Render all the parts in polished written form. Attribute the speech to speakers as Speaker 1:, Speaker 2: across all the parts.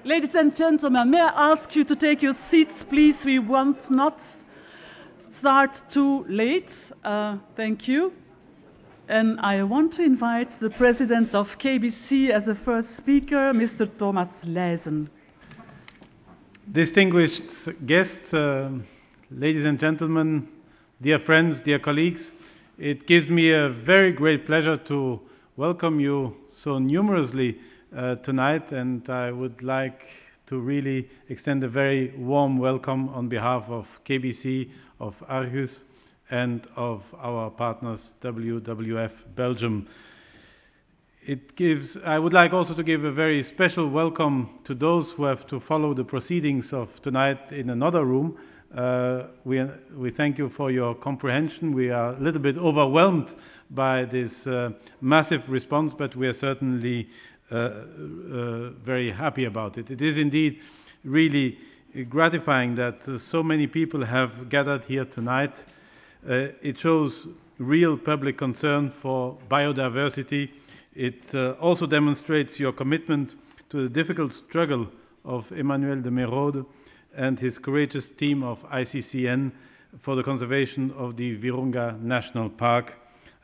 Speaker 1: Ladies and gentlemen, may I ask you to take your seats, please? We want not start too late. Thank you. And I want to invite the president of KBC as the first speaker, Mr. Thomas Leijzen.
Speaker 2: Distinguished guests, ladies and gentlemen, dear friends, dear colleagues, it gives me a very great pleasure to welcome you so numerously tonight, and I would like to really extend a very warm welcome on behalf of KBC, of ARGUS, and of our partners WWF Belgium. I would like also to give a very special welcome to those who have to follow the proceedings of tonight in another room. We thank you for your comprehension. We are a little bit overwhelmed by this massive response, but we are certainly very happy about it. It is indeed really gratifying that so many people have gathered here tonight. It shows real public concern for biodiversity. It also demonstrates your commitment to the difficult struggle of Emmanuel de Merode and his courageous team of ICCN for the conservation of the Virunga Nationaal Park,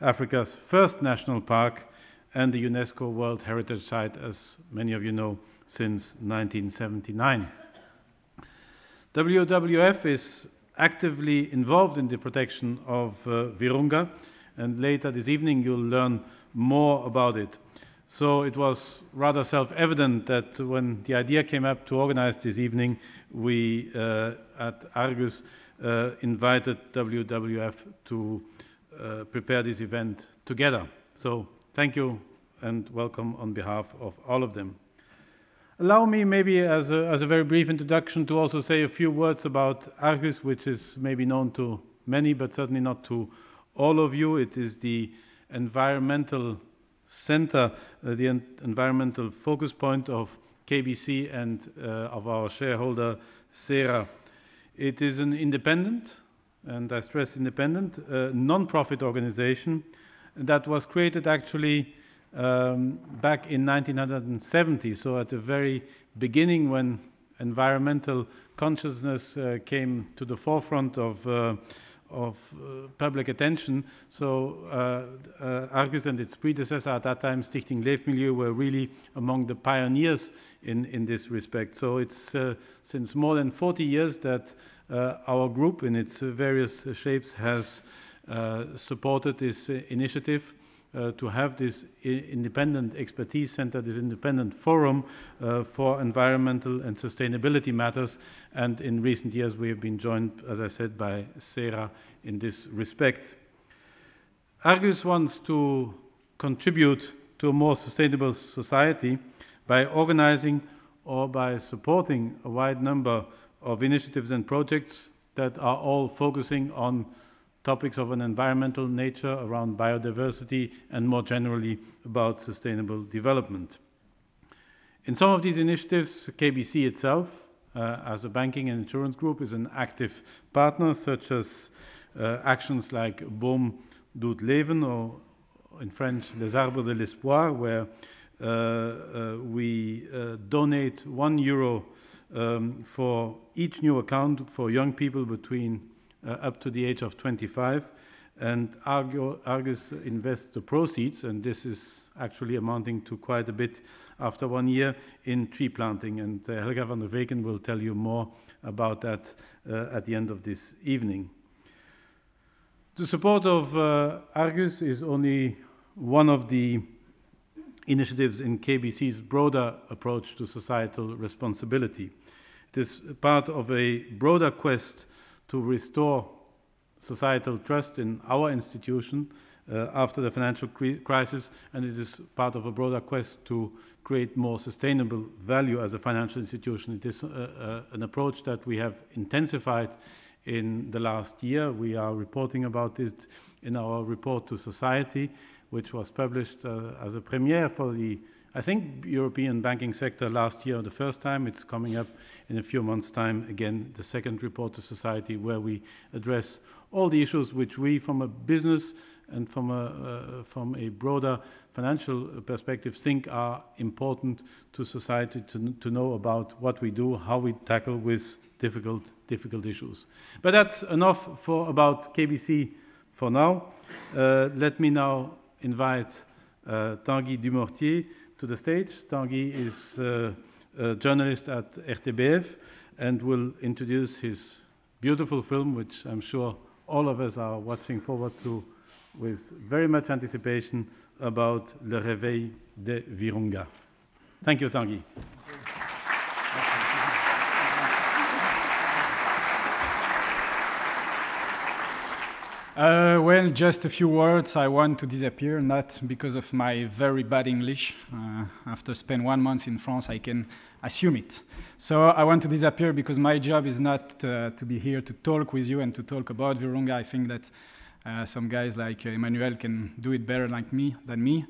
Speaker 2: Africa's first national park, and the UNESCO World Heritage Site, as many of you know, since 1979. WWF is actively involved in the protection of Virunga, and later this evening you'll learn more about it. So it was rather self-evident that when the idea came up to organize this evening, we at ARGUS invited WWF to prepare this event together. So thank you and welcome on behalf of all of them. Allow me maybe as a very brief introduction to also say a few words about ARGUS, which is maybe known to many but certainly not to all of you. It is the environmental center, the environmental focus point of KBC and of our shareholder Cera. It is an independent, and I stress independent, non-profit organization that was created actually back in 1970, so at the very beginning when environmental consciousness came to the forefront of public attention. So ARGUS and its predecessor at that time, Stichting Leefmilieu, were really among the pioneers in this respect. So it's since more than 40 years that our group in its various shapes has supported this initiative to have this independent expertise center, this independent forum for environmental and sustainability matters. And in recent years we have been joined, as I said, by Cera in this respect. ARGUS wants to contribute to a more sustainable society by organizing or by supporting a wide number of initiatives and projects that are all focusing on topics of an environmental nature, around biodiversity, and more generally about sustainable development. In some of these initiatives, KBC itself, as a banking and insurance group, is an active partner, such as actions like Boom doet leven, or in French, Les Arbres de l'Espoir, where we donate €1 for each new account for young people between up to the age of 25, and ARGUS invests the proceeds, and this is actually amounting to quite a bit after 1 year, in tree planting, and Helga van der Veken will tell you more about that at the end of this evening. The support of ARGUS is only one of the initiatives in KBC's broader approach to societal responsibility. It is part of a broader quest to restore societal trust in our institution after the financial crisis, and it is part of a broader quest to create more sustainable value as a financial institution. It is an approach that we have intensified in the last year. We are reporting about it in our report to society, which was published as a premiere for the, I think, European banking sector last year the first time. It's coming up in a few months' time again, the second report to society, where we address all the issues which we, from a business and from a broader financial perspective, think are important to society to know about what we do, how we tackle with difficult issues. But that's enough about KBC for now. Let me now invite Tanguy Dumortier to the stage. Tanguy is a journalist at RTBF and will introduce his beautiful film, which I'm sure all of us are watching forward to with very much anticipation, about Le Réveil de Virunga. Thank you, Tanguy.
Speaker 3: Well, just a few words. I want to disappear, not because of my very bad English. After spending 1 month in France, I can assume it. So I want to disappear because my job is not to be here to talk with you and to talk about Virunga. I think that some guys like Emmanuel can do it better than me.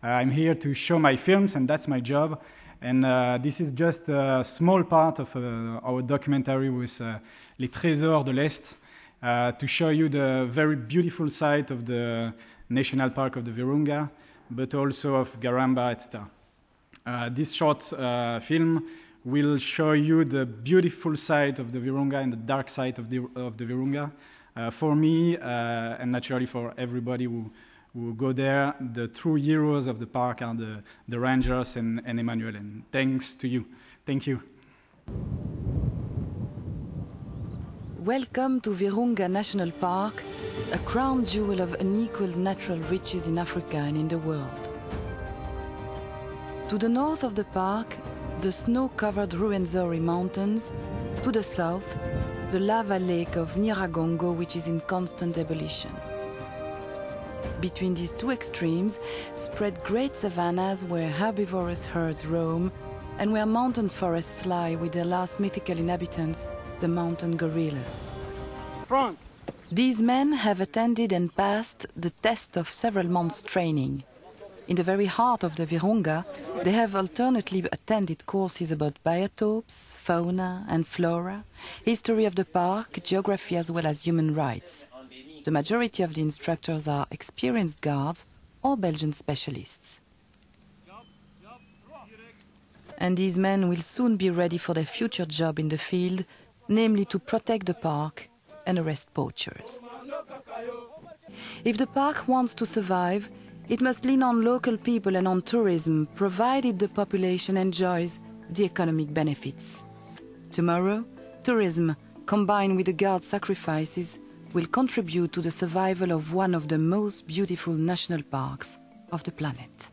Speaker 3: I'm here to show my films, and that's my job. And this is just a small part of our documentary with Les Trésors de l'Est, to show you the very beautiful site of the National Park of the Virunga, but also of Garamba, etc. This short film will show you the beautiful side of the Virunga and the dark side of the Virunga. For me, and naturally for everybody who go there, the true heroes of the park are the rangers and Emmanuel. And thanks to you. Thank you.
Speaker 4: Welcome to Virunga Nationaal Park, a crown jewel of unequaled natural riches in Africa and in the world. To the north of the park, the snow-covered Ruwenzori Mountains. To the south, the lava lake of Nyiragongo, which is in constant ebullition. Between these two extremes spread great savannas where herbivorous herds roam and where mountain forests lie with their last mythical inhabitants, the mountain gorillas.
Speaker 5: Frank.
Speaker 4: These men have attended and passed the test of several months' training. In the very heart of the Virunga, they have alternately attended courses about biotopes, fauna and flora, history of the park, geography as well as human rights. The majority of the instructors are experienced guards or Belgian specialists. And these men will soon be ready for their future job in the field, namely to protect the park and arrest poachers. If the park wants to survive, it must lean on local people and on tourism, provided the population enjoys the economic benefits. Tomorrow, tourism, combined with the guard sacrifices, will contribute to the survival of one of the most beautiful national parks of the planet.